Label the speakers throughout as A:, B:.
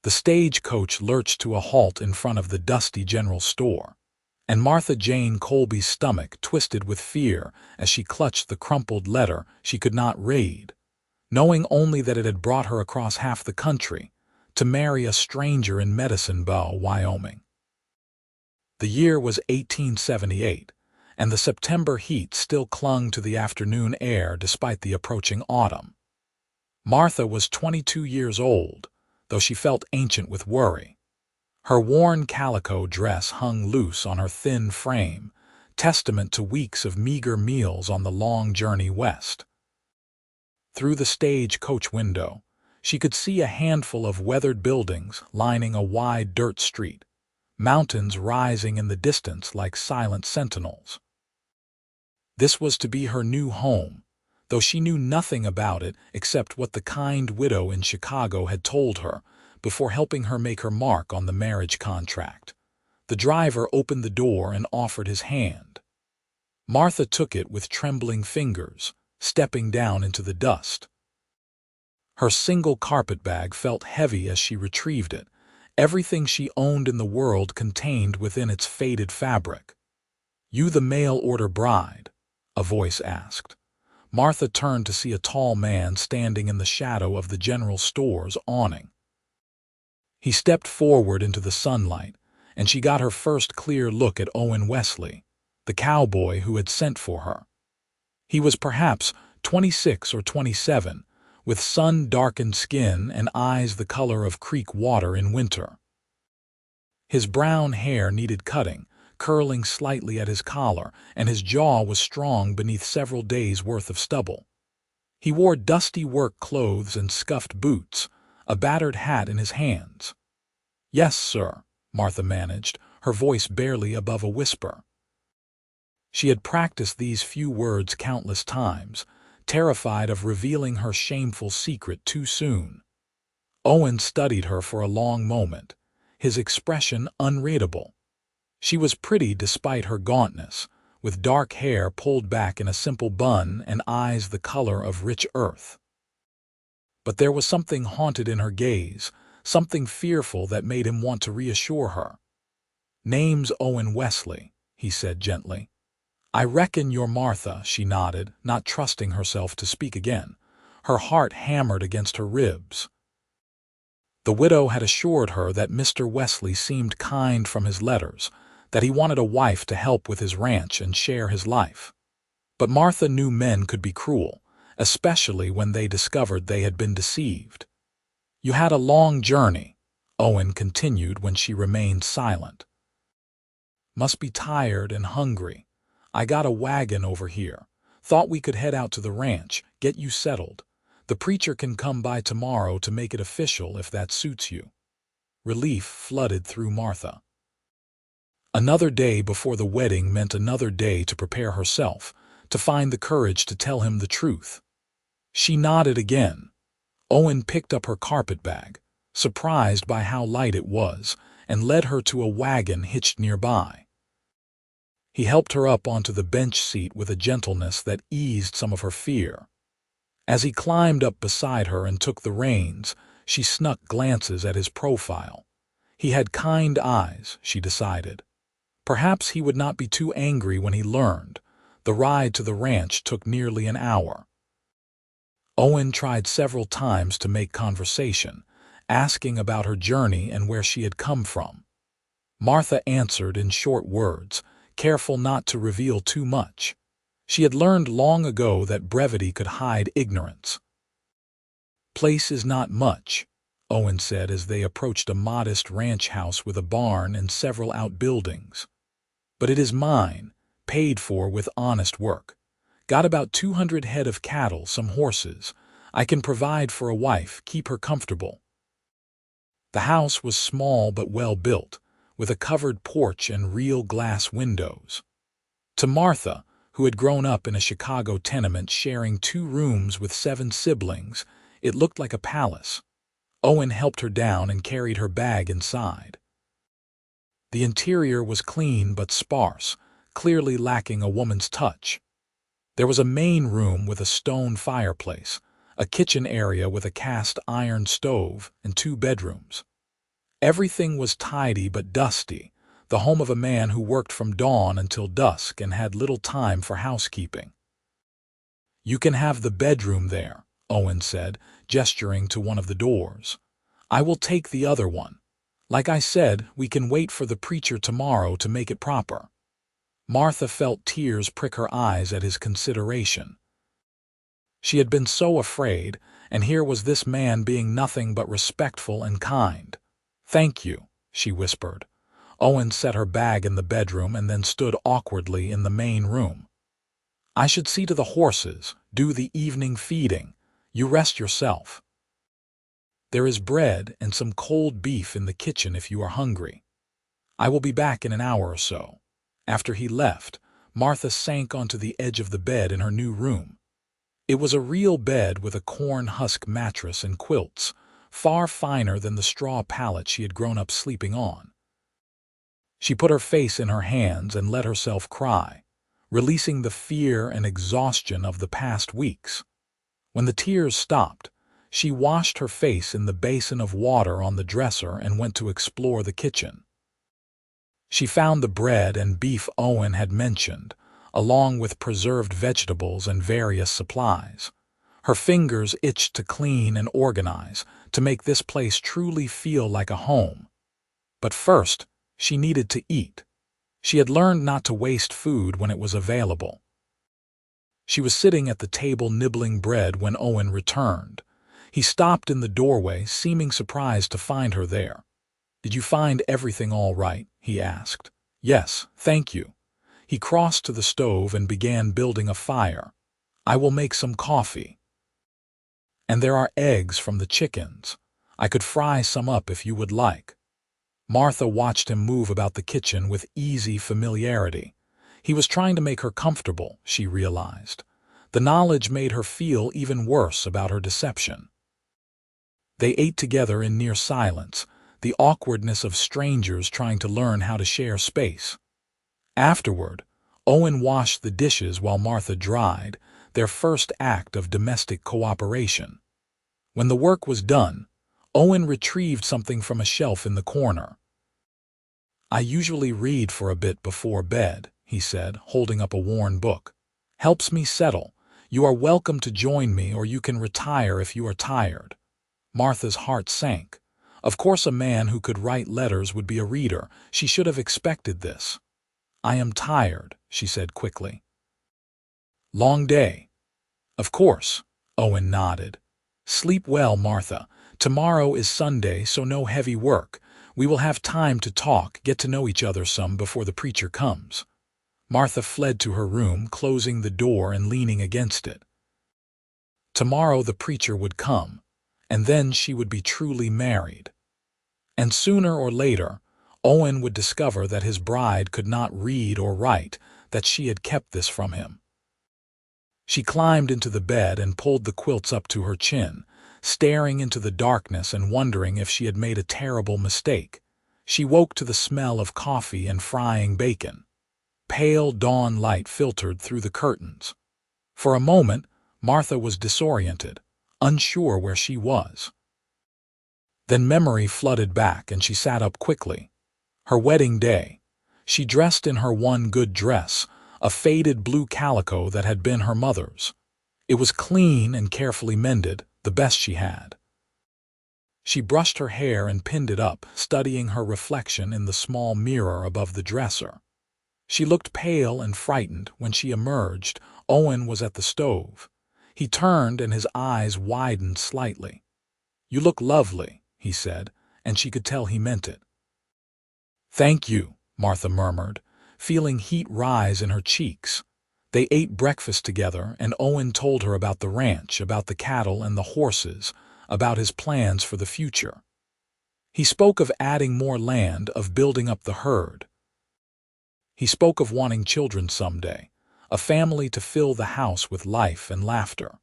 A: The stagecoach lurched to a halt in front of the dusty general store, and Martha Jane Colby's stomach twisted with fear as she clutched the crumpled letter she could not read, knowing only that it had brought her across half the country to marry a stranger in Medicine Bow, Wyoming. The year was 1878, and the September heat still clung to the afternoon air despite the approaching autumn. Martha was 22 years old, though she felt ancient with worry. Her worn calico dress hung loose on her thin frame, testament to weeks of meager meals on the long journey west. Through the stagecoach window, she could see a handful of weathered buildings lining a wide dirt street, mountains rising in the distance like silent sentinels. This was to be her new home, though she knew nothing about it except what the kind widow in Chicago had told her before helping her make her mark on the marriage contract. The driver opened the door and offered his hand. Martha took it with trembling fingers, stepping down into the dust. Her single carpetbag felt heavy as she retrieved it, everything she owned in the world contained within its faded fabric. "You the mail-order bride?" a voice asked. Martha turned to see a tall man standing in the shadow of the general store's awning. He stepped forward into the sunlight, and she got her first clear look at Owen Wesley, the cowboy who had sent for her. He was perhaps 26 or 27, with sun-darkened skin and eyes the color of creek water in winter. His brown hair needed cutting, curling slightly at his collar, and his jaw was strong beneath several days' worth of stubble. He wore dusty work clothes and scuffed boots, a battered hat in his hands. "Yes, sir," Martha managed, her voice barely above a whisper. She had practiced these few words countless times, terrified of revealing her shameful secret too soon. Owen studied her for a long moment, his expression unreadable. She was pretty despite her gauntness, with dark hair pulled back in a simple bun and eyes the color of rich earth. But there was something haunted in her gaze, something fearful that made him want to reassure her. "Name's Owen Wesley," he said gently. "I reckon you're Martha," she nodded, not trusting herself to speak again. Her heart hammered against her ribs. The widow had assured her that Mr. Wesley seemed kind from his letters, that he wanted a wife to help with his ranch and share his life. But Martha knew men could be cruel, especially when they discovered they had been deceived. "You had a long journey," Owen continued when she remained silent. "Must be tired and hungry. I got a wagon over here. Thought we could head out to the ranch, get you settled. The preacher can come by tomorrow to make it official if that suits you." Relief flooded through Martha. Another day before the wedding meant another day to prepare herself, to find the courage to tell him the truth. She nodded again. Owen picked up her carpetbag, surprised by how light it was, and led her to a wagon hitched nearby. He helped her up onto the bench seat with a gentleness that eased some of her fear. As he climbed up beside her and took the reins, she snuck glances at his profile. He had kind eyes, she decided. Perhaps he would not be too angry when he learned. The ride to the ranch took nearly an hour. Owen tried several times to make conversation, asking about her journey and where she had come from. Martha answered in short words, careful not to reveal too much. She had learned long ago that brevity could hide ignorance. "Place is not much," Owen said as they approached a modest ranch house with a barn and several outbuildings. "But it is mine, paid for with honest work. Got about 200 head of cattle, some horses. I can provide for a wife, keep her comfortable." The house was small but well built, with a covered porch and real glass windows. To Martha, who had grown up in a Chicago tenement sharing 2 rooms with 7 siblings, it looked like a palace. Owen helped her down and carried her bag inside. The interior was clean but sparse, clearly lacking a woman's touch. There was a main room with a stone fireplace, a kitchen area with a cast iron stove, and 2 bedrooms. Everything was tidy but dusty, the home of a man who worked from dawn until dusk and had little time for housekeeping. "You can have the bedroom there," Owen said, gesturing to one of the doors. "I will take the other one. Like I said, we can wait for the preacher tomorrow to make it proper." Martha felt tears prick her eyes at his consideration. She had been so afraid, and here was this man being nothing but respectful and kind. "Thank you," she whispered. Owen set her bag in the bedroom and then stood awkwardly in the main room. "I should see to the horses, do the evening feeding. You rest yourself. There is bread and some cold beef in the kitchen if you are hungry. I will be back in an hour or so." After he left, Martha sank onto the edge of the bed in her new room. It was a real bed with a corn husk mattress and quilts, far finer than the straw pallet she had grown up sleeping on. She put her face in her hands and let herself cry, releasing the fear and exhaustion of the past weeks. When the tears stopped, she washed her face in the basin of water on the dresser and went to explore the kitchen. She found the bread and beef Owen had mentioned, along with preserved vegetables and various supplies. Her fingers itched to clean and organize, to make this place truly feel like a home. But first, she needed to eat. She had learned not to waste food when it was available. She was sitting at the table nibbling bread when Owen returned. He stopped in the doorway, seeming surprised to find her there. "Did you find everything all right?" he asked. "Yes, thank you." He crossed to the stove and began building a fire. "I will make some coffee. And there are eggs from the chickens. I could fry some up if you would like." Martha watched him move about the kitchen with easy familiarity. He was trying to make her comfortable, she realized. The knowledge made her feel even worse about her deception. They ate together in near silence, the awkwardness of strangers trying to learn how to share space. Afterward, Owen washed the dishes while Martha dried, their first act of domestic cooperation. When the work was done, Owen retrieved something from a shelf in the corner. "I usually read for a bit before bed," he said, holding up a worn book. "Helps me settle. You are welcome to join me, or you can retire if you are tired." Martha's heart sank. Of course a man who could write letters would be a reader. She should have expected this. "I am tired," she said quickly. "Long day?" "Of course," Owen nodded. "Sleep well, Martha. Tomorrow is Sunday, so no heavy work. We will have time to talk, get to know each other some before the preacher comes." Martha fled to her room, closing the door and leaning against it. Tomorrow the preacher would come, and then she would be truly married. And sooner or later, Owen would discover that his bride could not read or write, that she had kept this from him. She climbed into the bed and pulled the quilts up to her chin, staring into the darkness and wondering if she had made a terrible mistake. She woke to the smell of coffee and frying bacon. Pale dawn light filtered through the curtains. For a moment, Martha was disoriented, unsure where she was. Then memory flooded back and she sat up quickly. Her wedding day. She dressed in her one good dress, a faded blue calico that had been her mother's. It was clean and carefully mended, the best she had. She brushed her hair and pinned it up, studying her reflection in the small mirror above the dresser. She looked pale and frightened when she emerged. Owen was at the stove. He turned and his eyes widened slightly. "You look lovely," he said, and she could tell he meant it. "Thank you," Martha murmured, feeling heat rise in her cheeks. They ate breakfast together, and Owen told her about the ranch, about the cattle and the horses, about his plans for the future. He spoke of adding more land, of building up the herd. He spoke of wanting children someday, a family to fill the house with life and laughter.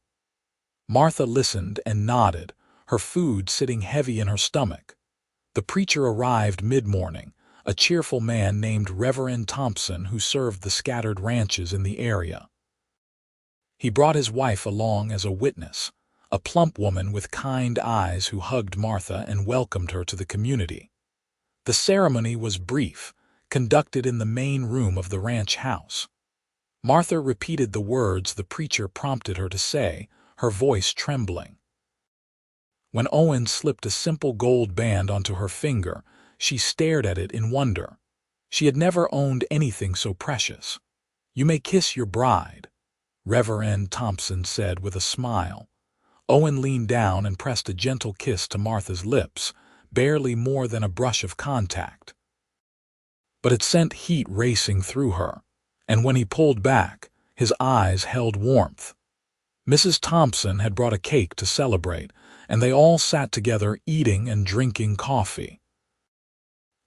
A: Martha listened and nodded, her food sitting heavy in her stomach. The preacher arrived mid-morning, a cheerful man named Reverend Thompson who served the scattered ranches in the area. He brought his wife along as a witness, a plump woman with kind eyes who hugged Martha and welcomed her to the community. The ceremony was brief, conducted in the main room of the ranch house. Martha repeated the words the preacher prompted her to say, her voice trembling. When Owen slipped a simple gold band onto her finger, she stared at it in wonder. She had never owned anything so precious. "You may kiss your bride," Reverend Thompson said with a smile. Owen leaned down and pressed a gentle kiss to Martha's lips, barely more than a brush of contact. But it sent heat racing through her, and when he pulled back, his eyes held warmth. Mrs. Thompson had brought a cake to celebrate, and they all sat together eating and drinking coffee.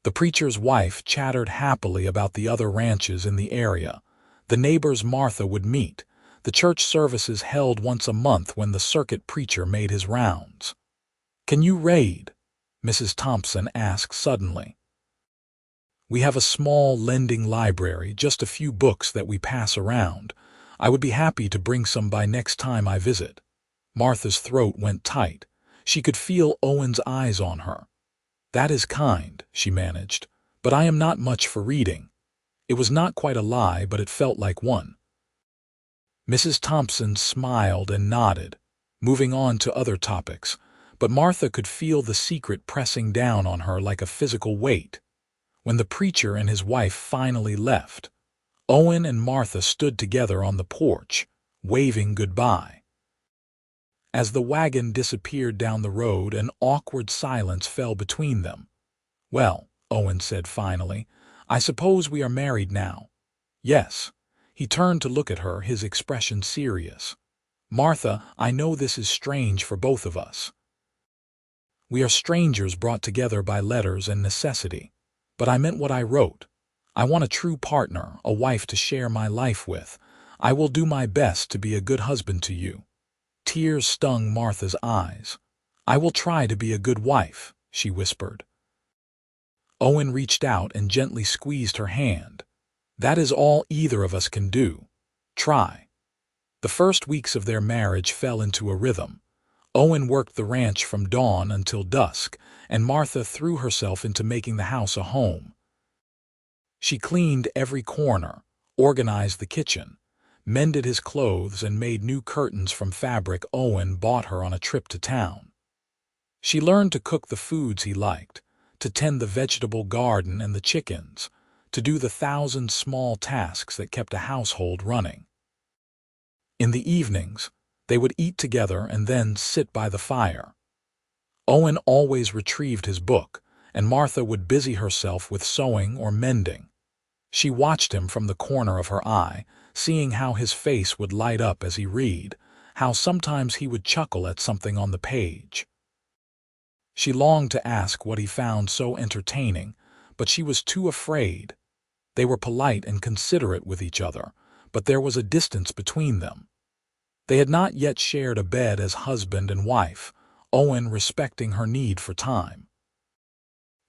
A: The preacher's wife chattered happily about the other ranches in the area, the neighbors Martha would meet, the church services held once a month when the circuit preacher made his rounds. "Can you raid?" Mrs. Thompson asked suddenly. "We have a small lending library, just a few books that we pass around. I would be happy to bring some by next time I visit." Martha's throat went tight. She could feel Owen's eyes on her. "That is kind," she managed, "but I am not much for reading." It was not quite a lie, but it felt like one. Mrs. Thompson smiled and nodded, moving on to other topics, but Martha could feel the secret pressing down on her like a physical weight. When the preacher and his wife finally left, Owen and Martha stood together on the porch, waving goodbye. As the wagon disappeared down the road, an awkward silence fell between them. "Well," Owen said finally, "I suppose we are married now." "Yes." He turned to look at her, his expression serious. "Martha, I know this is strange for both of us. We are strangers brought together by letters and necessity. But I meant what I wrote. I want a true partner, a wife to share my life with. I will do my best to be a good husband to you." Tears stung Martha's eyes. "I will try to be a good wife," she whispered. Owen reached out and gently squeezed her hand. "That is all either of us can do. Try." The first weeks of their marriage fell into a rhythm. Owen worked the ranch from dawn until dusk, and Martha threw herself into making the house a home. She cleaned every corner, organized the kitchen, mended his clothes, and made new curtains from fabric Owen bought her on a trip to town. She learned to cook the foods he liked, to tend the vegetable garden and the chickens, to do the 1,000 small tasks that kept a household running. In the evenings, they would eat together and then sit by the fire. Owen always retrieved his book, and Martha would busy herself with sewing or mending. She watched him from the corner of her eye, seeing how his face would light up as he read, how sometimes he would chuckle at something on the page. She longed to ask what he found so entertaining, but she was too afraid. They were polite and considerate with each other, but there was a distance between them. They had not yet shared a bed as husband and wife, Owen respecting her need for time.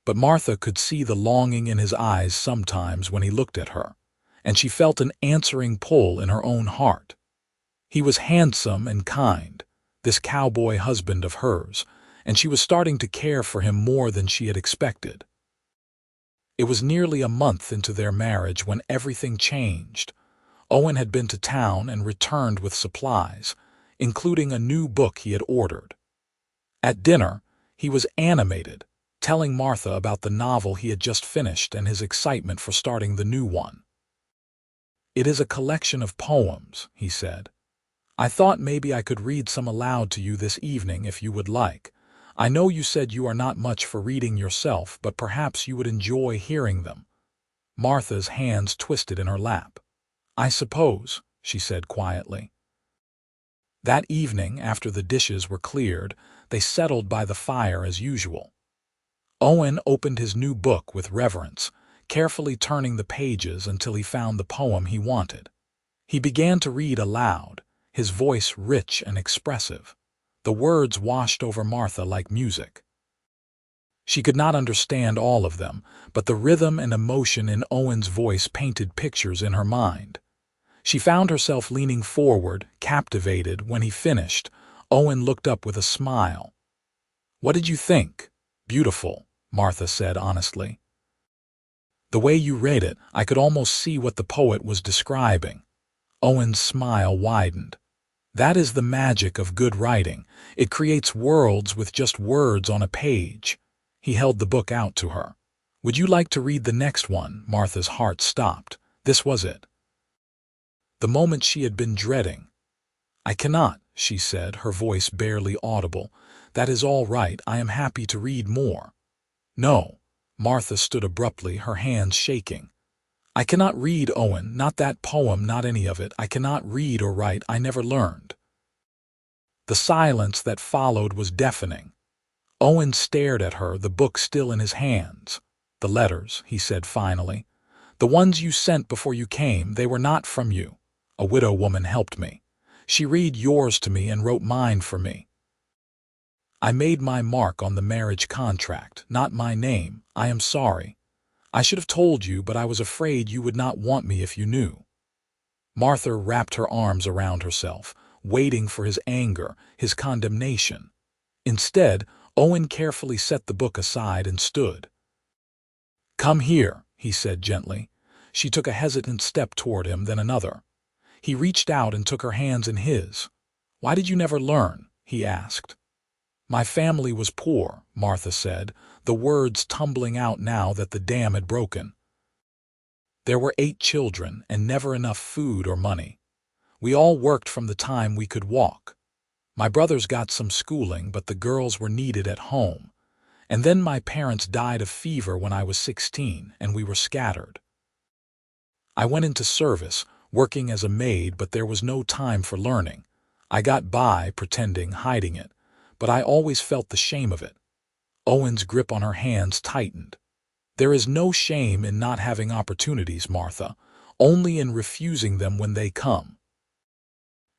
A: But Martha could see the longing in his eyes sometimes when he looked at her, and she felt an answering pull in her own heart. He was handsome and kind, this cowboy husband of hers, and she was starting to care for him more than she had expected. It was nearly a month into their marriage when everything changed. Owen had been to town and returned with supplies, including a new book he had ordered. At dinner, he was animated, telling Martha about the novel he had just finished and his excitement for starting the new one. "It is a collection of poems," he said. "I thought maybe I could read some aloud to you this evening if you would like. I know you said you are not much for reading yourself, but perhaps you would enjoy hearing them." Martha's hands twisted in her lap. "I suppose," she said quietly. That evening, after the dishes were cleared, they settled by the fire as usual. Owen opened his new book with reverence, carefully turning the pages until he found the poem he wanted. He began to read aloud, his voice rich and expressive. The words washed over Martha like music. She could not understand all of them, but the rhythm and emotion in Owen's voice painted pictures in her mind. She found herself leaning forward, captivated. When he finished, Owen looked up with a smile. "What did you think? Beautiful." Martha said honestly. The way you read it, I could almost see what the poet was describing. Owen's smile widened. That is the magic of good writing. It creates worlds with just words on a page. He held the book out to her. Would you like to read the next one? Martha's heart stopped. This was it. The moment she had been dreading. I cannot, she said, her voice barely audible. That is all right, I am happy to read more. No. Martha stood abruptly, her hands shaking. I cannot read, Owen, not that poem, not any of it. I cannot read or write, I never learned. The silence that followed was deafening. Owen stared at her, the book still in his hands. The letters, he said finally. The ones you sent before you came, they were not from you. A widow woman helped me. She read yours to me and wrote mine for me. I made my mark on the marriage contract, not my name. I am sorry. I should have told you, but I was afraid you would not want me if you knew. Martha wrapped her arms around herself, waiting for his anger, his condemnation. Instead, Owen carefully set the book aside and stood. Come here, he said gently. She took a hesitant step toward him, then another. He reached out and took her hands in his. Why did you never learn? He asked. My family was poor, Martha said, the words tumbling out now that the dam had broken. There were 8 children and never enough food or money. We all worked from the time we could walk. My brothers got some schooling, but the girls were needed at home. And then my parents died of fever when I was 16, and we were scattered. I went into service, working as a maid, but there was no time for learning. I got by, pretending, hiding it, but I always felt the shame of it. Owen's grip on her hands tightened. There is no shame in not having opportunities, Martha, only in refusing them when they come.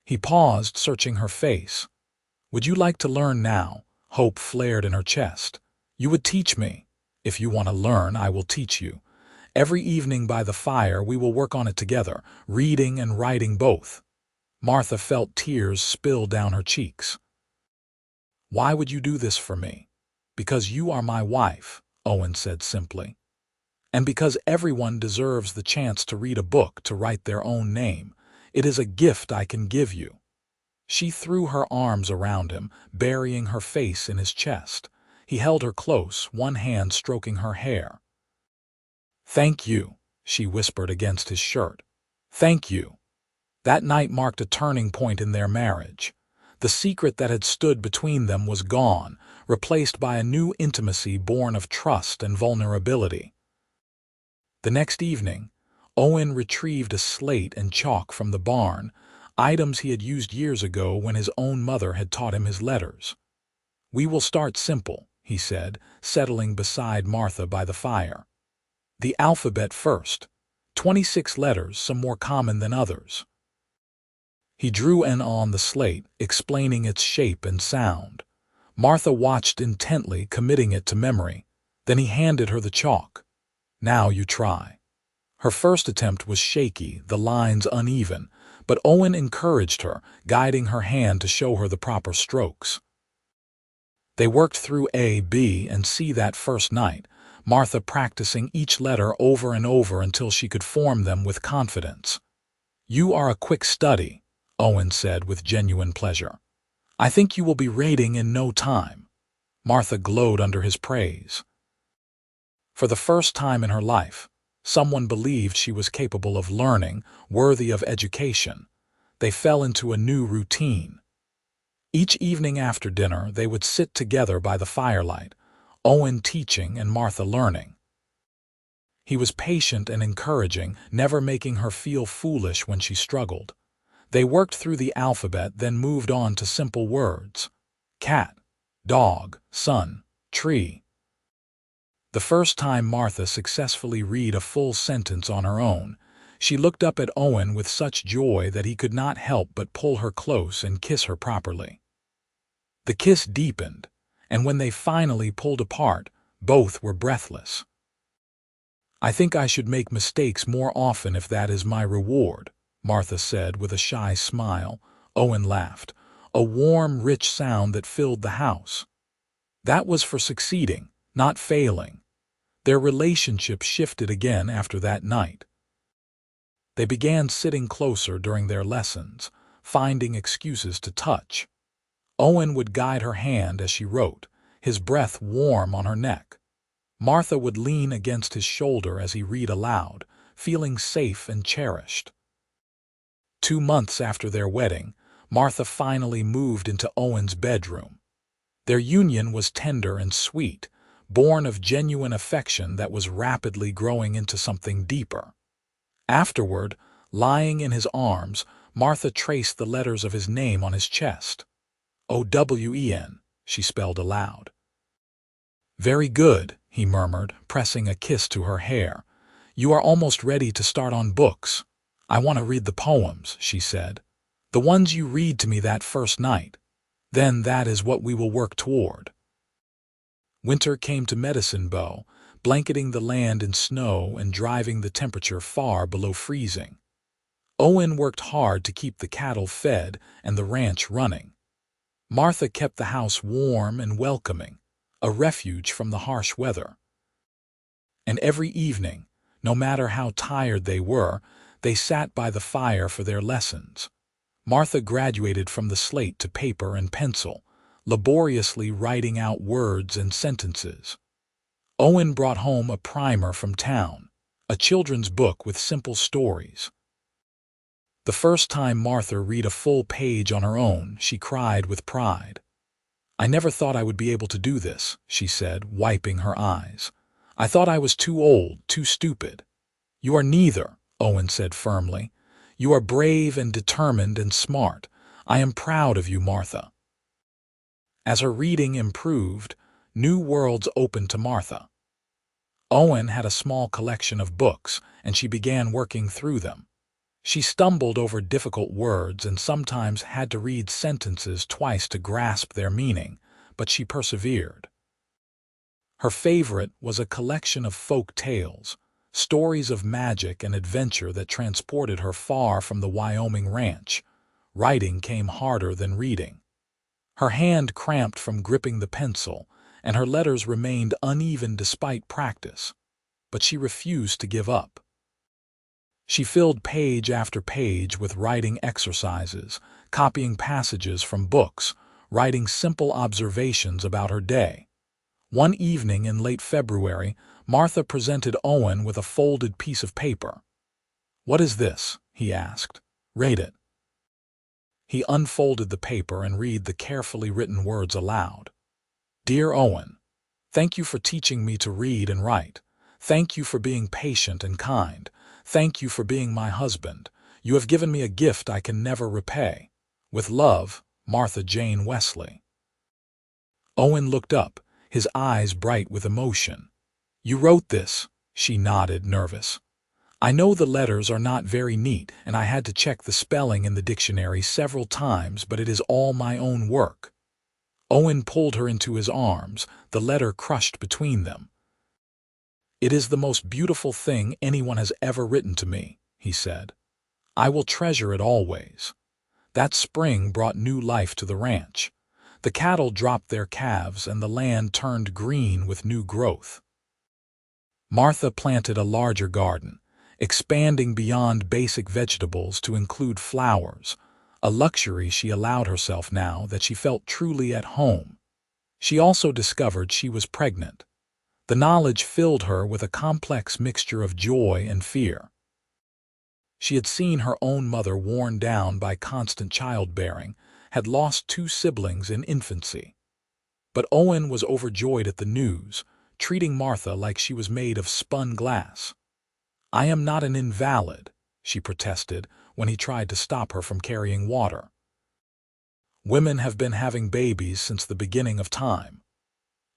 A: He paused, searching her face. Would you like to learn now? Hope flared in her chest. You would teach me. If you want to learn, I will teach you. Every evening by the fire we will work on it together, reading and writing both. Martha felt tears spill down her cheeks. Why would you do this for me? Because you are my wife, Owen said simply. And because everyone deserves the chance to read a book, to write their own name. It is a gift I can give you. She threw her arms around him, burying her face in his chest. He held her close, one hand stroking her hair. Thank you, she whispered against his shirt. Thank you. That night marked a turning point in their marriage. The secret that had stood between them was gone, replaced by a new intimacy born of trust and vulnerability. The next evening, Owen retrieved a slate and chalk from the barn, items he had used years ago when his own mother had taught him his letters. We will start simple, he said, settling beside Martha by the fire. The alphabet first. 26 letters, some more common than others. He drew N on the slate, explaining its shape and sound. Martha watched intently, committing it to memory. Then he handed her the chalk. Now you try. Her first attempt was shaky, the lines uneven, but Owen encouraged her, guiding her hand to show her the proper strokes. They worked through A, B, and C that first night, Martha practicing each letter over and over until she could form them with confidence. You are a quick study, Owen said with genuine pleasure. I think you will be rating in no time. Martha glowed under his praise. For the first time in her life, someone believed she was capable of learning, worthy of education. They fell into a new routine. Each evening after dinner, they would sit together by the firelight, Owen teaching and Martha learning. He was patient and encouraging, never making her feel foolish when she struggled. They worked through the alphabet, then moved on to simple words. Cat, dog, sun, tree. The first time Martha successfully read a full sentence on her own, she looked up at Owen with such joy that he could not help but pull her close and kiss her properly. The kiss deepened, and when they finally pulled apart, both were breathless. I think I should make mistakes more often if that is my reward, Martha said with a shy smile. Owen laughed, a warm, rich sound that filled the house. That was for succeeding, not failing. Their relationship shifted again after that night. They began sitting closer during their lessons, finding excuses to touch. Owen would guide her hand as she wrote, his breath warm on her neck. Martha would lean against his shoulder as he read aloud, feeling safe and cherished. 2 months after their wedding, Martha finally moved into Owen's bedroom. Their union was tender and sweet, born of genuine affection that was rapidly growing into something deeper. Afterward, lying in his arms, Martha traced the letters of his name on his chest. Owen, she spelled aloud. Very good, he murmured, pressing a kiss to her hair. You are almost ready to start on books. I want to read the poems, she said. The ones you read to me that first night. Then that is what we will work toward. Winter came to Medicine Bow, blanketing the land in snow and driving the temperature far below freezing. Owen worked hard to keep the cattle fed and the ranch running. Martha kept the house warm and welcoming, a refuge from the harsh weather. And every evening, no matter how tired they were, they sat by the fire for their lessons. Martha graduated from the slate to paper and pencil, laboriously writing out words and sentences. Owen brought home a primer from town, a children's book with simple stories. The first time Martha read a full page on her own, she cried with pride. I never thought I would be able to do this, she said, wiping her eyes. I thought I was too old, too stupid. You are neither, Owen said firmly. You are brave and determined and smart. I am proud of you, Martha. As her reading improved, new worlds opened to Martha. Owen had a small collection of books, and she began working through them. She stumbled over difficult words and sometimes had to read sentences twice to grasp their meaning, but she persevered. Her favorite was a collection of folk tales, stories of magic and adventure that transported her far from the Wyoming ranch. Writing came harder than reading. Her hand cramped from gripping the pencil, and her letters remained uneven despite practice. But she refused to give up. She filled page after page with writing exercises, copying passages from books, writing simple observations about her day. One evening in late February, Martha presented Owen with a folded piece of paper. What is this? He asked. Read it. He unfolded the paper and read the carefully written words aloud. Dear Owen, thank you for teaching me to read and write. Thank you for being patient and kind. Thank you for being my husband. You have given me a gift I can never repay. With love, Martha Jane Wesley. Owen looked up, his eyes bright with emotion. You wrote this, she nodded, nervous. I know the letters are not very neat, and I had to check the spelling in the dictionary several times, but it is all my own work. Owen pulled her into his arms, the letter crushed between them. It is the most beautiful thing anyone has ever written to me, he said. I will treasure it always. That spring brought new life to the ranch. The cattle dropped their calves and the land turned green with new growth. Martha planted a larger garden, expanding beyond basic vegetables to include flowers, a luxury she allowed herself now that she felt truly at home. She also discovered she was pregnant. The knowledge filled her with a complex mixture of joy and fear. She had seen her own mother worn down by constant childbearing, had lost 2 siblings in infancy. But Owen was overjoyed at the news, treating Martha like she was made of spun glass. I am not an invalid, she protested when he tried to stop her from carrying water. Women have been having babies since the beginning of time.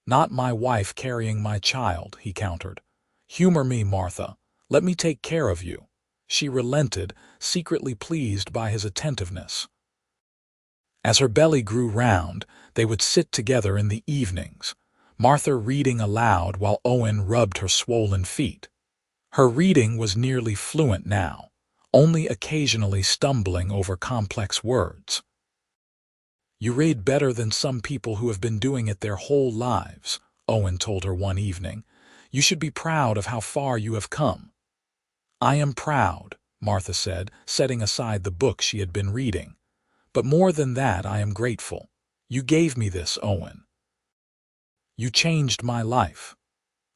A: Not my wife carrying my child, he countered. Humor me, Martha. Let me take care of you. She relented, secretly pleased by his attentiveness. As her belly grew round, they would sit together in the evenings, Martha reading aloud while Owen rubbed her swollen feet. Her reading was nearly fluent now, only occasionally stumbling over complex words. You read better than some people who have been doing it their whole lives, Owen told her one evening. "You should be proud of how far you have come." "I am proud," Martha said, setting aside the book she had been reading. "But more than that, I am grateful. You gave me this, Owen. You changed my life."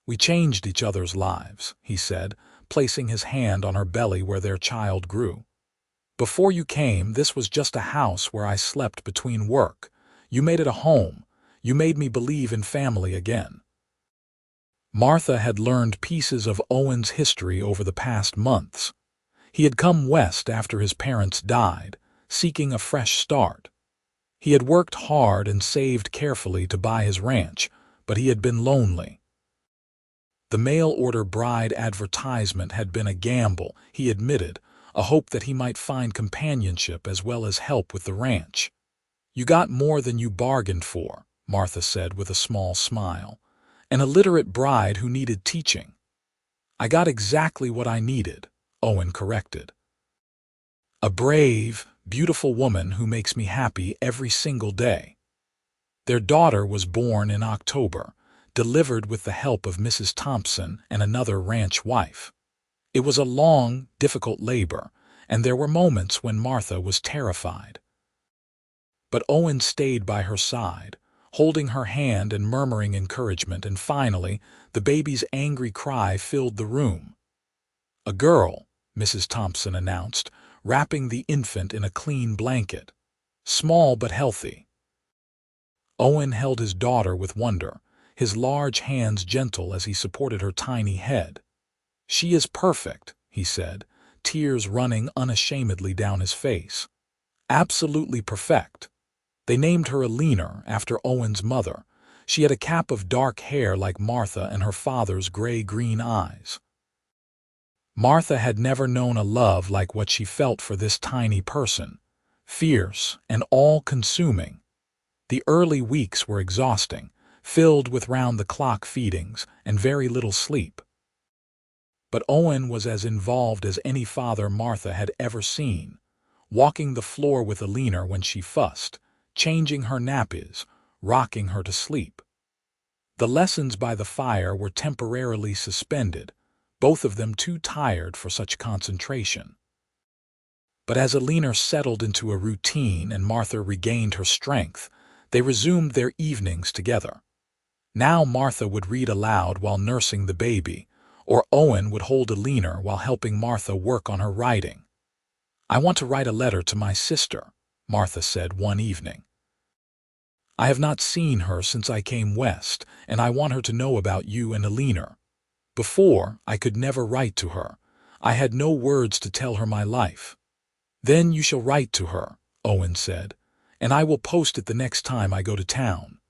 A: "We changed each other's lives," he said, placing his hand on her belly where their child grew. "Before you came, this was just a house where I slept between work. You made it a home. You made me believe in family again." Martha had learned pieces of Owen's history over the past months. He had come west after his parents died, seeking a fresh start. He had worked hard and saved carefully to buy his ranch, but he had been lonely. The mail-order bride advertisement had been a gamble, he admitted, a hope that he might find companionship as well as help with the ranch. "You got more than you bargained for," Martha said with a small smile. "An illiterate bride who needed teaching." "I got exactly what I needed," Owen corrected. "A brave, beautiful woman who makes me happy every single day." Their daughter was born in October, delivered with the help of Mrs. Thompson and another ranch wife. It was a long, difficult labor, and there were moments when Martha was terrified. But Owen stayed by her side, holding her hand and murmuring encouragement, and finally, the baby's angry cry filled the room. "A girl," Mrs. Thompson announced, wrapping the infant in a clean blanket. "Small but healthy." Owen held his daughter with wonder, his large hands gentle as he supported her tiny head. "She is perfect," he said, tears running unashamedly down his face. "Absolutely perfect." They named her Alina after Owen's mother. She had a cap of dark hair like Martha and her father's gray-green eyes. Martha had never known a love like what she felt for this tiny person, fierce and all-consuming. The early weeks were exhausting, filled with round-the-clock feedings and very little sleep. But Owen was as involved as any father Martha had ever seen, walking the floor with Alina when she fussed, changing her nappies, rocking her to sleep. The lessons by the fire were temporarily suspended, both of them too tired for such concentration. But as Alina settled into a routine and Martha regained her strength, they resumed their evenings together. Now Martha would read aloud while nursing the baby, or Owen would hold Alina while helping Martha work on her writing. "I want to write a letter to my sister," Martha said one evening. "I have not seen her since I came west, and I want her to know about you and Alina. Before, I could never write to her. I had no words to tell her my life." "Then you shall write to her," Owen said, "and I will post it the next time I go to town."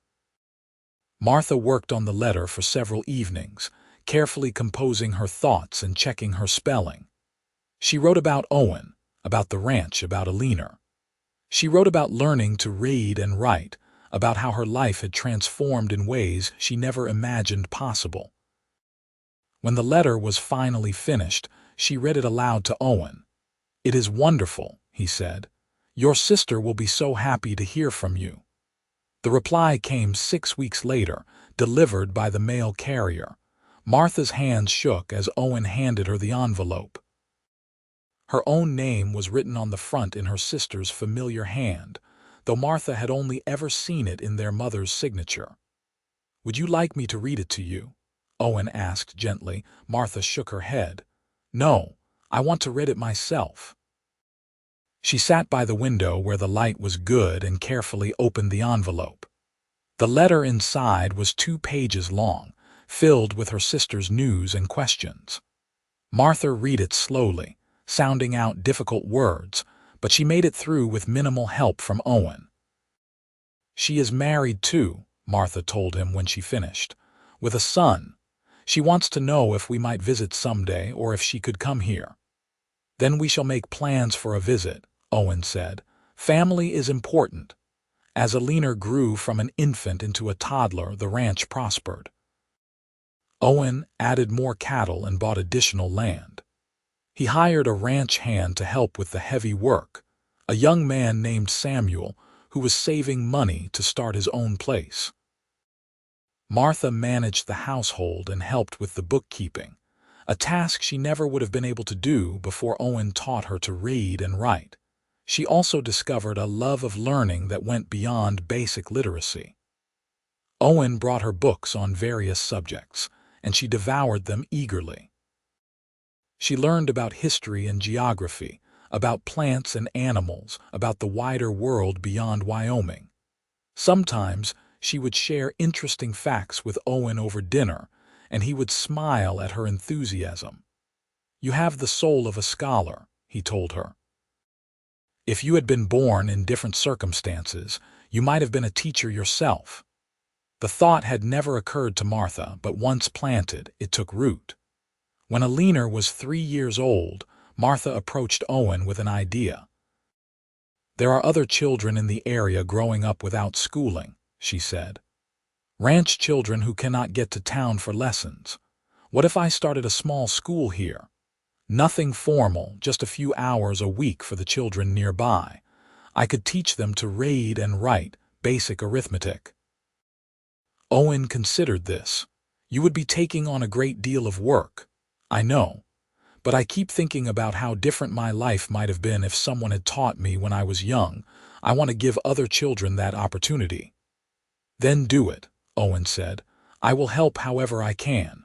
A: Martha worked on the letter for several evenings, carefully composing her thoughts and checking her spelling. She wrote about Owen, about the ranch, about Alina. She wrote about learning to read and write, about how her life had transformed in ways she never imagined possible. When the letter was finally finished, she read it aloud to Owen. "It is wonderful," he said. "Your sister will be so happy to hear from you." The reply came 6 weeks later, delivered by the mail carrier. Martha's hands shook as Owen handed her the envelope. Her own name was written on the front in her sister's familiar hand, though Martha had only ever seen it in their mother's signature. "Would you like me to read it to you?" Owen asked gently. Martha shook her head. "No, I want to read it myself." She sat by the window where the light was good and carefully opened the envelope. The letter inside was 2 pages long, filled with her sister's news and questions. Martha read it slowly, sounding out difficult words, but she made it through with minimal help from Owen. "She is married too," Martha told him when she finished, "with a son. She wants to know if we might visit someday or if she could come here." "Then we shall make plans for a visit," Owen said. "Family is important." As Alina grew from an infant into a toddler, the ranch prospered. Owen added more cattle and bought additional land. He hired a ranch hand to help with the heavy work, a young man named Samuel who was saving money to start his own place. Martha managed the household and helped with the bookkeeping, a task she never would have been able to do before Owen taught her to read and write. She also discovered a love of learning that went beyond basic literacy. Owen brought her books on various subjects, and she devoured them eagerly. She learned about history and geography, about plants and animals, about the wider world beyond Wyoming. Sometimes she would share interesting facts with Owen over dinner, and he would smile at her enthusiasm. "You have the soul of a scholar," he told her. "If you had been born in different circumstances, you might have been a teacher yourself." The thought had never occurred to Martha, but once planted, it took root. When Alina was 3 years old, Martha approached Owen with an idea. "There are other children in the area growing up without schooling," she said. "Ranch children who cannot get to town for lessons. What if I started a small school here? Nothing formal, just a few hours a week for the children nearby. I could teach them to read and write, basic arithmetic." Owen considered this. "You would be taking on a great deal of work. I know. But I keep thinking about how different my life might have been if someone had taught me when I was young. I want to give other children that opportunity." "Then do it," Owen said. "I will help however I can."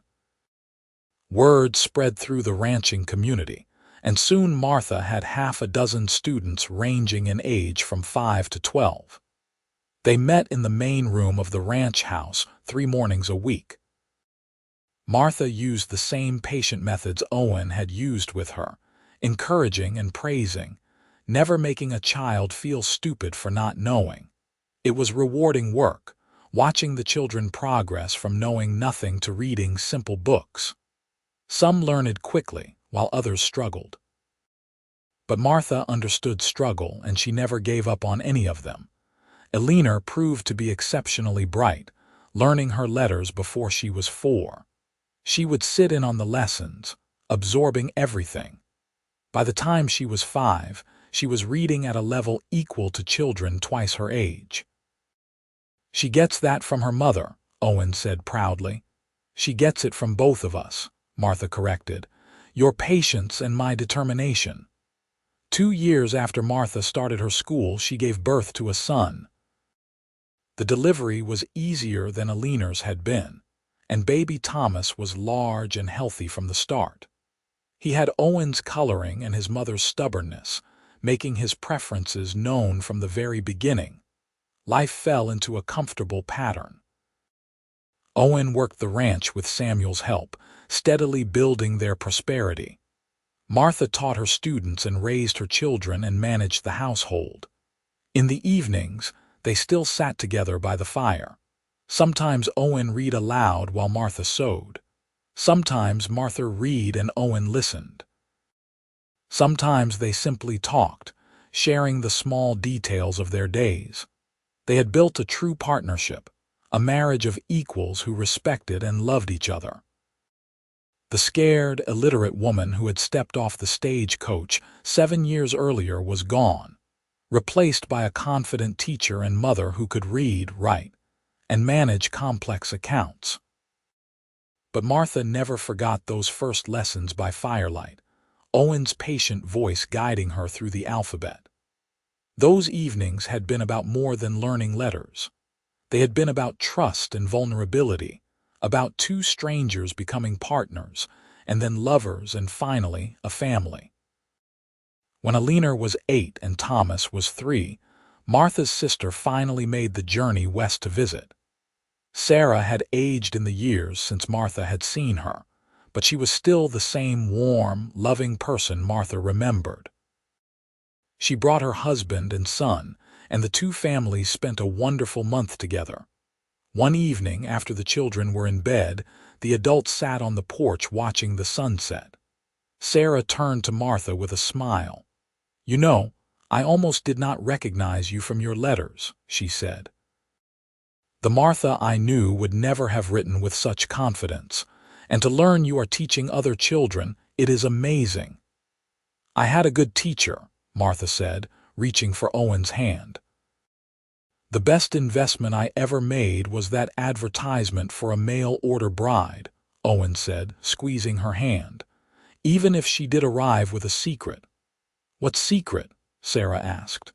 A: Word spread through the ranching community, and soon Martha had half a dozen students ranging in age from 5 to 12. They met in the main room of the ranch house 3 mornings a week. Martha used the same patient methods Owen had used with her, encouraging and praising, never making a child feel stupid for not knowing. It was rewarding work, watching the children progress from knowing nothing to reading simple books. Some learned quickly, while others struggled. But Martha understood struggle, and she never gave up on any of them. Alina proved to be exceptionally bright, learning her letters before she was 4. She would sit in on the lessons, absorbing everything. By the time she was 5, she was reading at a level equal to children twice her age. "She gets that from her mother," Owen said proudly. "She gets it from both of us," Martha corrected. "Your patience and my determination." 2 years after Martha started her school, she gave birth to a son. The delivery was easier than Alina's had been, and baby Thomas was large and healthy from the start. He had Owen's coloring and his mother's stubbornness, making his preferences known from the very beginning. Life fell into a comfortable pattern. Owen worked the ranch with Samuel's help, steadily building their prosperity. Martha taught her students and raised her children and managed the household. In the evenings, they still sat together by the fire. Sometimes Owen read aloud while Martha sewed. Sometimes Martha read and Owen listened. Sometimes they simply talked, sharing the small details of their days. They had built a true partnership, a marriage of equals who respected and loved each other. The scared, illiterate woman who had stepped off the stagecoach 7 years earlier was gone, replaced by a confident teacher and mother who could read, write, and manage complex accounts. But Martha never forgot those first lessons by firelight, Owen's patient voice guiding her through the alphabet. Those evenings had been about more than learning letters. They had been about trust and vulnerability, about 2 strangers becoming partners, and then lovers, and finally a family. When Alina was 8 and Thomas was 3, Martha's sister finally made the journey west to visit. Sarah had aged in the years since Martha had seen her, but she was still the same warm, loving person Martha remembered. She brought her husband and son, and the 2 families spent a wonderful month together. One evening, after the children were in bed, the adults sat on the porch watching the sunset. Sarah turned to Martha with a smile. "You know, I almost did not recognize you from your letters," she said. "The Martha I knew would never have written with such confidence, and to learn you are teaching other children, it is amazing." "I had a good teacher," Martha said, reaching for Owen's hand. "The best investment I ever made was that advertisement for a mail-order bride," Owen said, squeezing her hand. "Even if she did arrive with a secret." "What secret?" Sarah asked.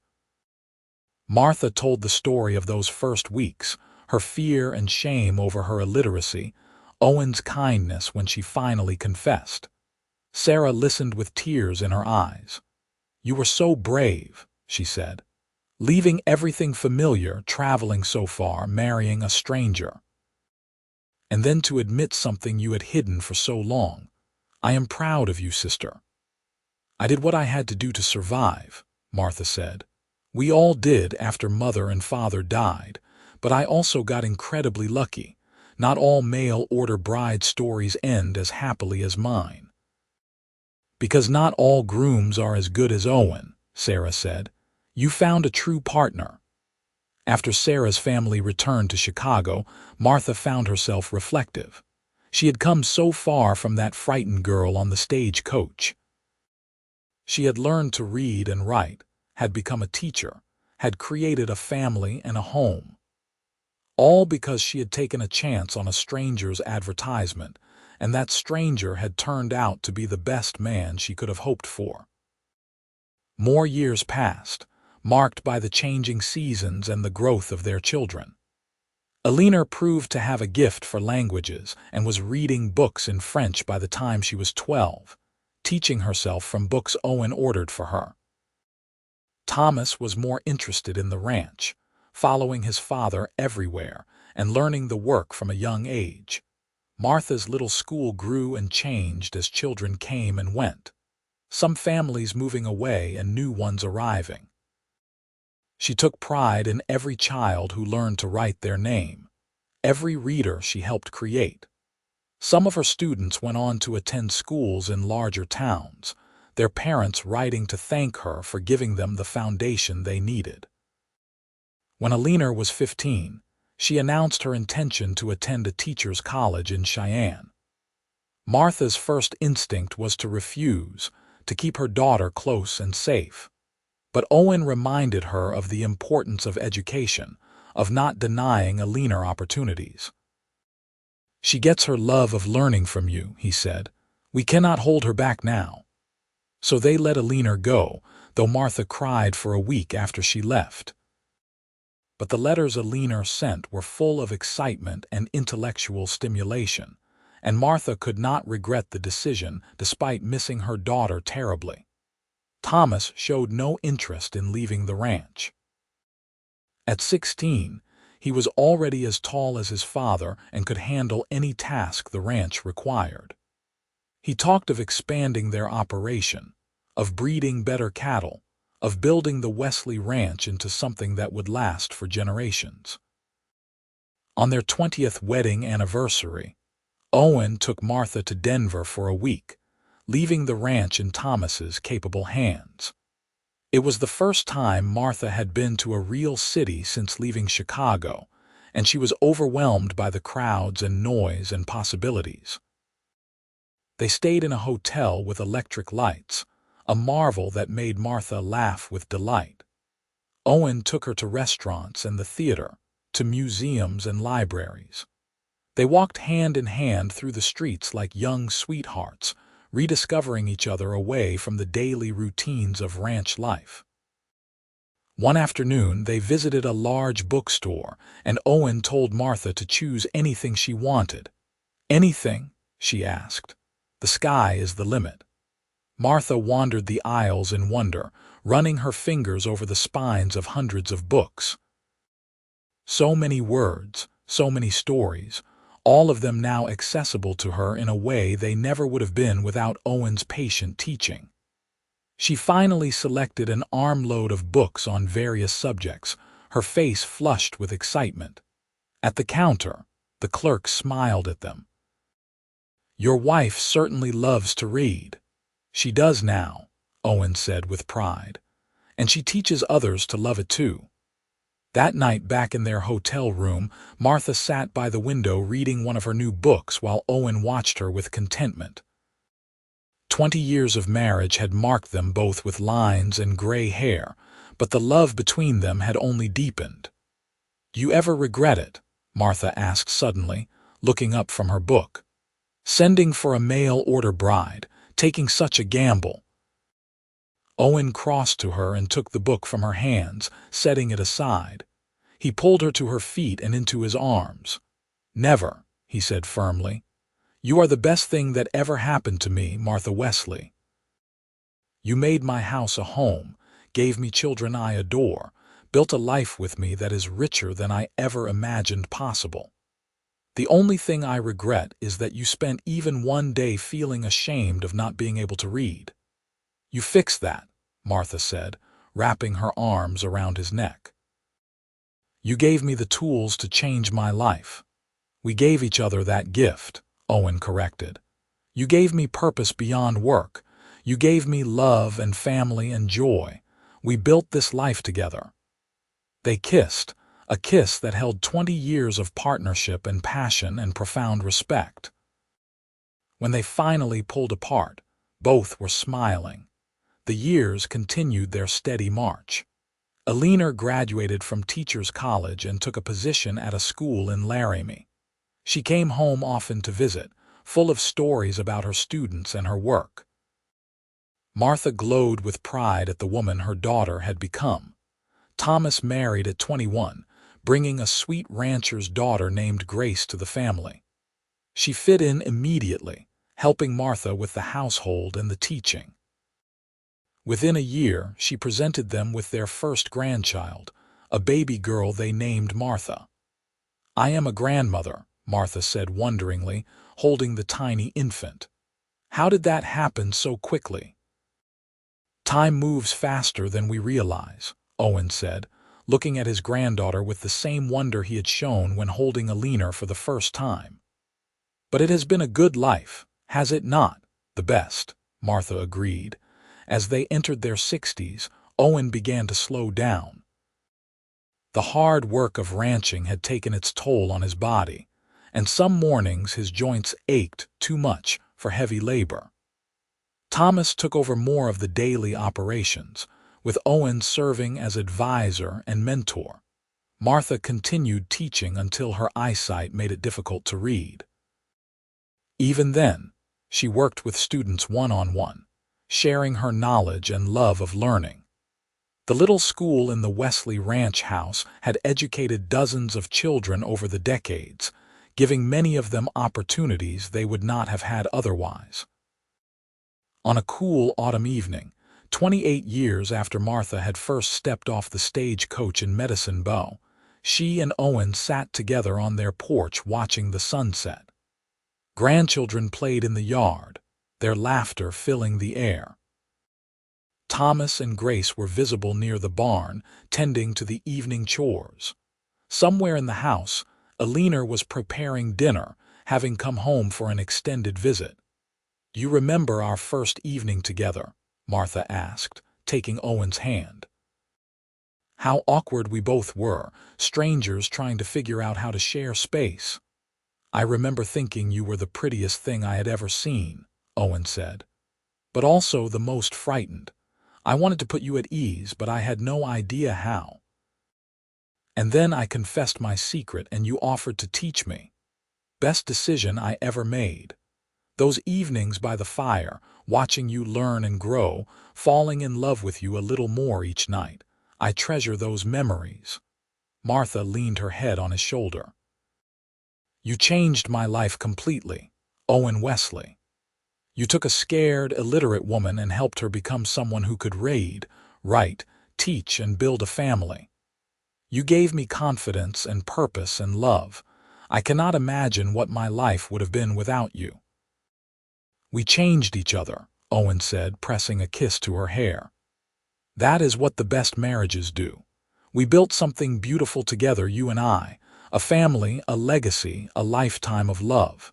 A: Martha told the story of those first weeks, her fear and shame over her illiteracy, Owen's kindness when she finally confessed. Sarah listened with tears in her eyes. "You were so brave," she said. "Leaving everything familiar, traveling so far, marrying a stranger. And then to admit something you had hidden for so long. I am proud of you, sister." "I did what I had to do to survive," Martha said. "We all did after Mother and Father died, but I also got incredibly lucky. Not all mail-order bride stories end as happily as mine." "Because not all grooms are as good as Owen," Sarah said. "You found a true partner." After Sarah's family returned to Chicago, Martha found herself reflective. She had come so far from that frightened girl on the stagecoach. She had learned to read and write, had become a teacher, had created a family and a home. All because she had taken a chance on a stranger's advertisement, and that stranger had turned out to be the best man she could have hoped for. More years passed, marked by the changing seasons and the growth of their children. Alina proved to have a gift for languages and was reading books in French by the time she was 12, teaching herself from books Owen ordered for her. Thomas was more interested in the ranch, following his father everywhere and learning the work from a young age. Martha's little school grew and changed as children came and went, some families moving away and new ones arriving. She took pride in every child who learned to write their name, every reader she helped create. Some of her students went on to attend schools in larger towns, their parents writing to thank her for giving them the foundation they needed. When Alina was 15, she announced her intention to attend a teacher's college in Cheyenne. Martha's first instinct was to refuse, to keep her daughter close and safe. But Owen reminded her of the importance of education, of not denying Alina opportunities. "She gets her love of learning from you," he said. "We cannot hold her back now." So they let Alina go, though Martha cried for a week after she left. But the letters Alina sent were full of excitement and intellectual stimulation, and Martha could not regret the decision despite missing her daughter terribly. Thomas showed no interest in leaving the ranch. At 16, he was already as tall as his father and could handle any task the ranch required. He talked of expanding their operation, of breeding better cattle, of building the Wesley Ranch into something that would last for generations. On their 20th wedding anniversary, Owen took Martha to Denver for a week, leaving the ranch in Thomas's capable hands. It was the first time Martha had been to a real city since leaving Chicago, and she was overwhelmed by the crowds and noise and possibilities. They stayed in a hotel with electric lights, a marvel that made Martha laugh with delight. Owen took her to restaurants and the theater, to museums and libraries. They walked hand in hand through the streets like young sweethearts, rediscovering each other away from the daily routines of ranch life. One afternoon, they visited a large bookstore, and Owen told Martha to choose anything she wanted. "Anything?" she asked. "The sky is the limit." Martha wandered the aisles in wonder, running her fingers over the spines of hundreds of books. So many words, so many stories, all of them now accessible to her in a way they never would have been without Owen's patient teaching. She finally selected an armload of books on various subjects, her face flushed with excitement. At the counter, the clerk smiled at them. "Your wife certainly loves to read." "She does now," Owen said with pride. "And she teaches others to love it too." That night back in their hotel room, Martha sat by the window reading one of her new books while Owen watched her with contentment. 20 years of marriage had marked them both with lines and gray hair, but the love between them had only deepened. Do you ever regret it? Martha asked suddenly, looking up from her book. Sending for a mail-order bride, taking such a gamble. Owen crossed to her and took the book from her hands, setting it aside. He pulled her to her feet and into his arms. Never, he said firmly. You are the best thing that ever happened to me, Martha Wesley. You made my house a home, gave me children I adore, built a life with me that is richer than I ever imagined possible. The only thing I regret is that you spent even one day feeling ashamed of not being able to read. You fixed that, Martha said, wrapping her arms around his neck. You gave me the tools to change my life. We gave each other that gift, Owen corrected. You gave me purpose beyond work. You gave me love and family and joy. We built this life together. They kissed, a kiss that held 20 years of partnership and passion and profound respect. When they finally pulled apart, both were smiling. The years continued their steady march. Alina graduated from Teachers College and took a position at a school in Laramie. She came home often to visit, full of stories about her students and her work. Martha glowed with pride at the woman her daughter had become. Thomas married at 21, bringing a sweet rancher's daughter named Grace to the family. She fit in immediately, helping Martha with the household and the teaching. Within a year, she presented them with their first grandchild, a baby girl they named Martha. I am a grandmother, Martha said wonderingly, holding the tiny infant. How did that happen so quickly? Time moves faster than we realize, Owen said, looking at his granddaughter with the same wonder he had shown when holding Alina for the first time. But it has been a good life, has it not? The best, Martha agreed. As they entered their 60s, Owen began to slow down. The hard work of ranching had taken its toll on his body, and some mornings his joints ached too much for heavy labor. Thomas took over more of the daily operations, with Owen serving as advisor and mentor. Martha continued teaching until her eyesight made it difficult to read. Even then, she worked with students one-on-one, sharing her knowledge and love of learning. The little school in the Wesley Ranch house had educated dozens of children over the decades, giving many of them opportunities they would not have had otherwise. On a cool autumn evening, 28 years after Martha had first stepped off the stagecoach in Medicine Bow, she and Owen sat together on their porch watching the sunset. Grandchildren played in the yard, their laughter filling the air. Thomas and Grace were visible near the barn, tending to the evening chores. Somewhere in the house, Alina was preparing dinner, having come home for an extended visit. Do you remember our first evening together? Martha asked, taking Owen's hand. How awkward we both were, strangers trying to figure out how to share space. I remember thinking you were the prettiest thing I had ever seen, Owen said. But also the most frightened. I wanted to put you at ease, but I had no idea how. And then I confessed my secret and you offered to teach me. Best decision I ever made. Those evenings by the fire, watching you learn and grow, falling in love with you a little more each night. I treasure those memories. Martha leaned her head on his shoulder. You changed my life completely, Owen Wesley. You took a scared, illiterate woman and helped her become someone who could read, write, teach, and build a family. You gave me confidence and purpose and love. I cannot imagine what my life would have been without you. We changed each other, Owen said, pressing a kiss to her hair. That is what the best marriages do. We built something beautiful together, you and I, a family, a legacy, a lifetime of love.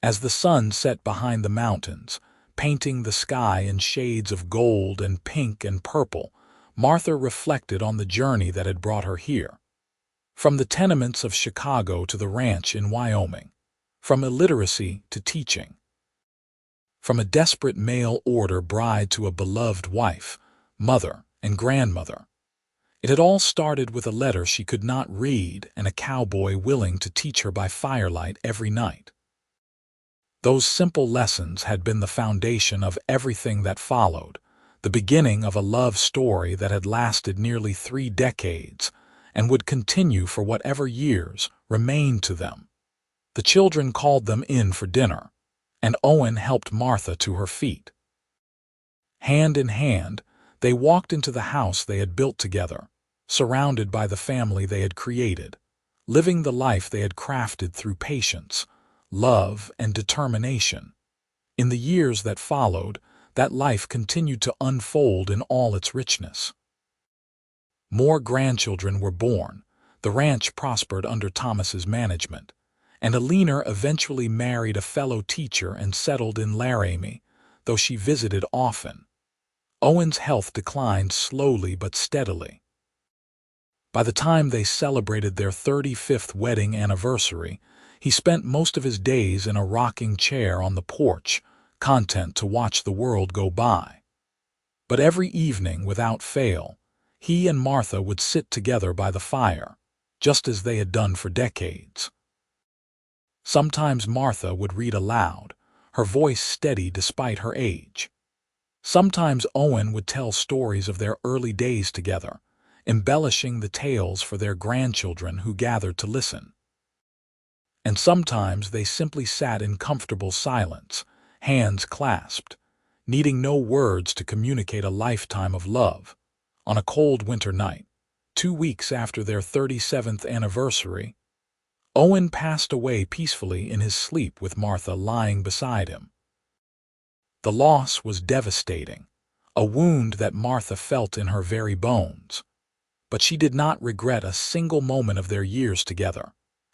A: As the sun set behind the mountains, painting the sky in shades of gold and pink and purple, Martha reflected on the journey that had brought her here. From the tenements of Chicago to the ranch in Wyoming, from illiteracy to teaching, from a desperate mail-order bride to a beloved wife, mother, and grandmother. It had all started with a letter she could not read and a cowboy willing to teach her by firelight every night. Those simple lessons had been the foundation of everything that followed, the beginning of a love story that had lasted nearly 3 decades and would continue for whatever years remained to them. The children called them in for dinner, and Owen helped Martha to her feet. Hand in hand, they walked into the house they had built together, surrounded by the family they had created, living the life they had crafted through patience, love, and determination. In the years that followed, that life continued to unfold in all its richness. More grandchildren were born, the ranch prospered under Thomas's management, and Alina eventually married a fellow teacher and settled in Laramie, though she visited often. Owen's health declined slowly but steadily. By the time they celebrated their 35th wedding anniversary, he spent most of his days in a rocking chair on the porch, content to watch the world go by. But every evening, without fail, he and Martha would sit together by the fire, just as they had done for decades. Sometimes Martha would read aloud, her voice steady despite her age. Sometimes Owen would tell stories of their early days together, embellishing the tales for their grandchildren who gathered to listen. And sometimes they simply sat in comfortable silence, hands clasped, needing no words to communicate a lifetime of love. On a cold winter night, 2 weeks after their 37th anniversary, Owen passed away peacefully in his sleep with Martha lying beside him. The loss was devastating, a wound that Martha felt in her very bones. But she did not regret a single moment of their years together.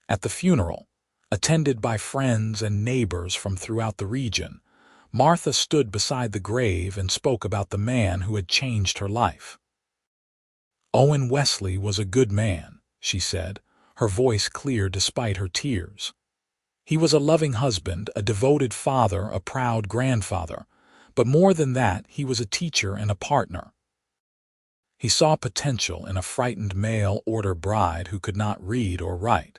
A: At the funeral, attended by friends and neighbors from throughout the region, Martha stood beside the grave and spoke about the man who had changed her life. "Owen Wesley was a good man," she said, her voice clear despite her tears. "He was a loving husband, a devoted father, a proud grandfather, but more than that, he was a teacher and a partner. He saw potential in a frightened mail-order bride who could not read or write,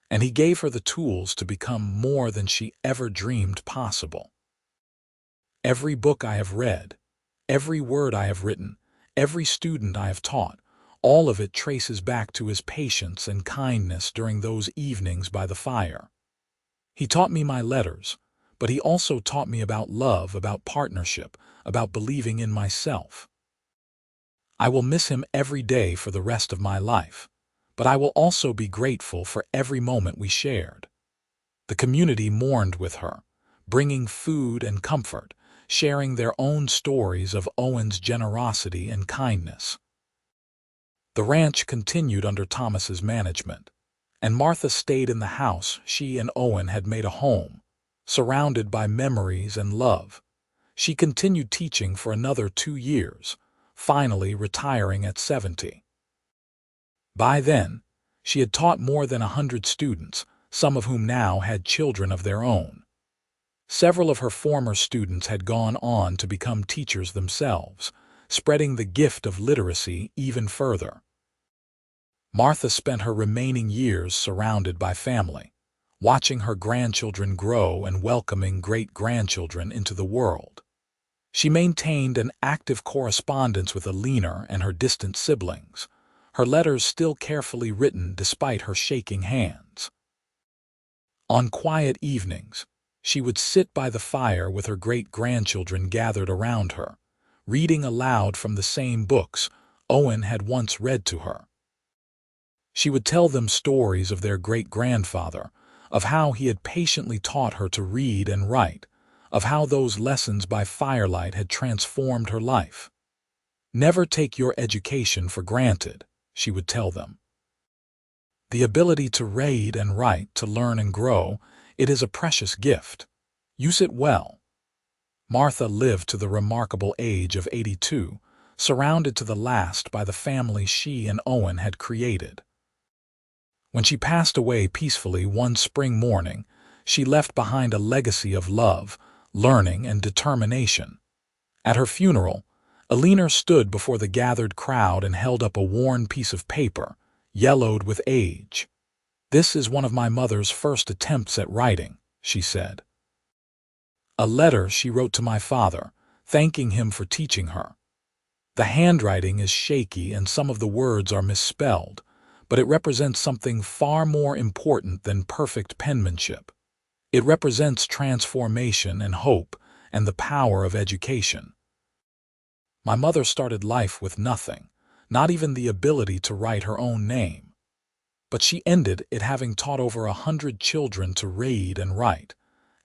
A: and he gave her the tools to become more than she ever dreamed possible. Every book I have read, every word I have written, every student I have taught, all of it traces back to his patience and kindness during those evenings by the fire. He taught me my letters, but he also taught me about love, about partnership, about believing in myself. I will miss him every day for the rest of my life, but I will also be grateful for every moment we shared." The community mourned with her, bringing food and comfort, sharing their own stories of Owen's generosity and kindness. The ranch continued under Thomas's management, and Martha stayed in the house she and Owen had made a home, surrounded by memories and love. She continued teaching for another 2 years, finally retiring at 70. By then, she had taught more than 100 students, some of whom now had children of their own. Several of her former students had gone on to become teachers themselves, spreading the gift of literacy even further. Martha spent her remaining years surrounded by family, watching her grandchildren grow and welcoming great-grandchildren into the world. She maintained an active correspondence with Alina and her distant siblings, her letters still carefully written despite her shaking hands. On quiet evenings, she would sit by the fire with her great-grandchildren gathered around her, reading aloud from the same books Owen had once read to her. She would tell them stories of their great-grandfather, of how he had patiently taught her to read and write, of how those lessons by firelight had transformed her life. "Never take your education for granted," she would tell them. "The ability to read and write, to learn and grow, it is a precious gift. Use it well." Martha lived to the remarkable age of 82, surrounded to the last by the family she and Owen had created. When she passed away peacefully one spring morning, she left behind a legacy of love, learning, and determination. At her funeral, Alina stood before the gathered crowd and held up a worn piece of paper, yellowed with age. "This is one of my mother's first attempts at writing," she said. "A letter she wrote to my father, thanking him for teaching her. The handwriting is shaky and some of the words are misspelled, but it represents something far more important than perfect penmanship. It represents transformation and hope and the power of education. My mother started life with nothing, not even the ability to write her own name. But she ended it having taught over 100 children to read and write,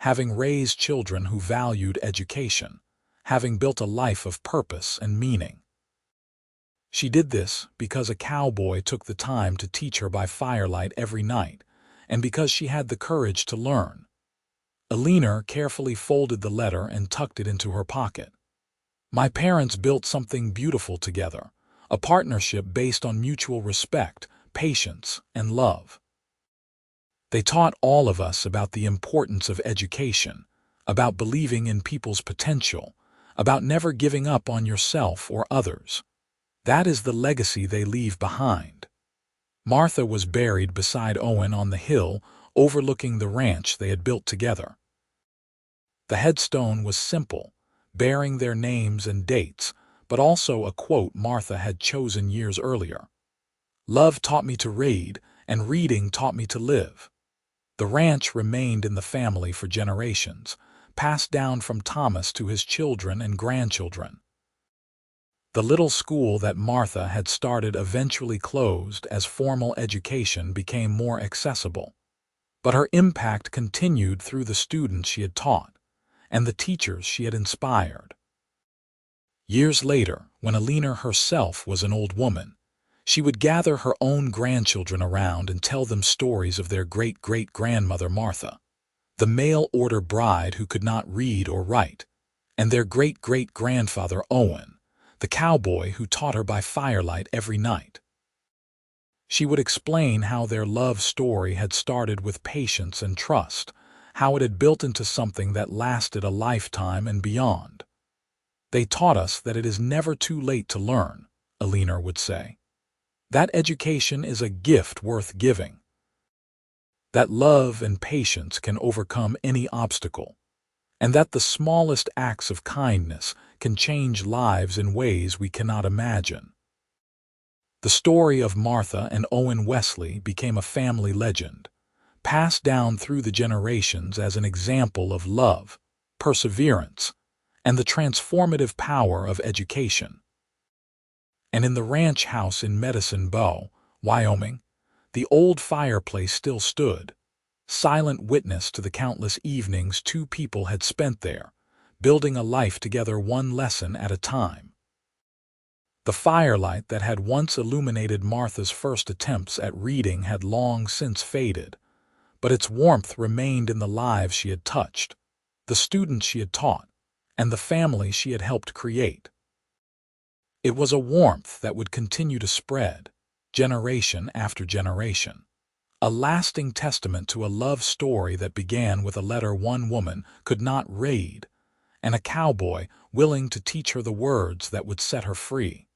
A: having raised children who valued education, having built a life of purpose and meaning. She did this because a cowboy took the time to teach her by firelight every night, and because she had the courage to learn." Alina carefully folded the letter and tucked it into her pocket. "My parents built something beautiful together, a partnership based on mutual respect, patience, and love. They taught all of us about the importance of education, about believing in people's potential, about never giving up on yourself or others. That is the legacy they leave behind." Martha was buried beside Owen on the hill overlooking the ranch they had built together. The headstone was simple, bearing their names and dates, but also a quote Martha had chosen years earlier. "Love taught me to read, and reading taught me to live." The ranch remained in the family for generations, passed down from Thomas to his children and grandchildren. The little school that Martha had started eventually closed as formal education became more accessible. But her impact continued through the students she had taught and the teachers she had inspired. Years later, when Alina herself was an old woman, she would gather her own grandchildren around and tell them stories of their great-great-grandmother Martha, the mail-order bride who could not read or write, and their great-great-grandfather Owen, the cowboy who taught her by firelight every night. She would explain how their love story had started with patience and trust, how it had built into something that lasted a lifetime and beyond. "They taught us that it is never too late to learn," Alina would say. "That education is a gift worth giving. That love and patience can overcome any obstacle, and that the smallest acts of kindness can change lives in ways we cannot imagine." The story of Martha and Owen Wesley became a family legend, passed down through the generations as an example of love, perseverance, and the transformative power of education. And in the ranch house in Medicine Bow, Wyoming, the old fireplace still stood, silent witness to the countless evenings two people had spent there, building a life together one lesson at a time. The firelight that had once illuminated Martha's first attempts at reading had long since faded, but its warmth remained in the lives she had touched, the students she had taught, and the family she had helped create. It was a warmth that would continue to spread, generation after generation, a lasting testament to a love story that began with a letter one woman could not read, and a cowboy willing to teach her the words that would set her free.